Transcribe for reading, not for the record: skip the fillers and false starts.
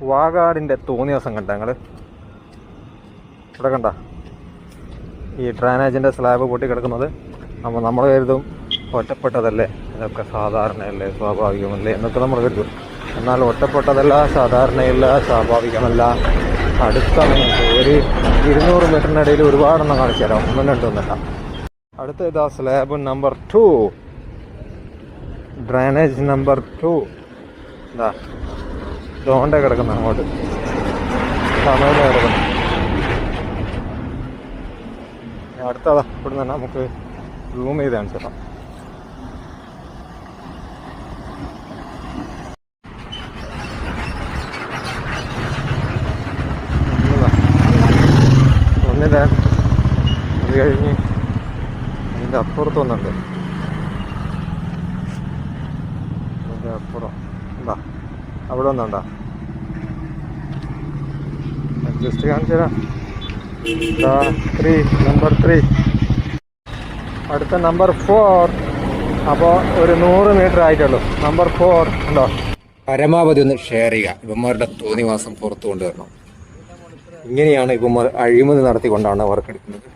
വാഗാടിൻ്റെ തോന്നിയാസം കണ്ട ഞങ്ങൾ ഇവിടെ കണ്ട ഈ ഡ്രൈനേജിൻ്റെ സ്ലാബ് പൊട്ടി കിടക്കുന്നത്. അപ്പോൾ നമ്മൾ കരുതും ഒറ്റപ്പെട്ടതല്ലേ, ഇതൊക്കെ സാധാരണയല്ലേ, സ്വാഭാവികമല്ലേ എന്നൊക്കെ നമ്മൾ കരുതും. എന്നാൽ ഒറ്റപ്പെട്ടതല്ല, സാധാരണയല്ല, സ്വാഭാവികമല്ല. അടുത്ത ഒരു 200 മീറ്ററിനിടയിൽ ഒരുപാടെണ്ണം കാണിച്ചു തരാം, ഒന്നും രണ്ടൊന്നല്ല. അടുത്ത ഇതാ സ്ലാബ് നമ്പർ 2, ഡ്രൈനേജ് നമ്പർ 2 ഇതാ ഇതുകൊണ്ടേ കിടക്കുന്ന അങ്ങോട്ട് സമയം കിടക്കുന്നു. അടുത്തതാ ഇവിടെ നിന്ന് നമുക്ക് റൂം ചെയ്ത് കാണിച്ചു തരാം. ഒന്നിതാ അത് കഴിഞ്ഞ് അതിൻ്റെ അപ്പുറത്തൊന്നുണ്ട്. അതിൻ്റെ അപ്പുറം എന്താ അവിടെ ഒന്നുണ്ടോ? ജസ്റ്റ് കാണിച്ചു തരാം. നമ്പർ 3 അടുത്ത നമ്പർ 4. അപ്പോൾ ഒരു 100 മീറ്റർ ആയിട്ടുള്ളൂ. നമ്പർ 4 ഉണ്ടോ? പരമാവധി ഒന്ന് ഷെയർ ചെയ്യുക. ഇവന്മാരുടെ തോന്നിവാസം പുറത്തു കൊണ്ടുവരണം. ഇങ്ങനെയാണ് ഇവന്മാർ അഴിമതി നടത്തിക്കൊണ്ടാണ് വർക്ക് എടുക്കുന്നത്.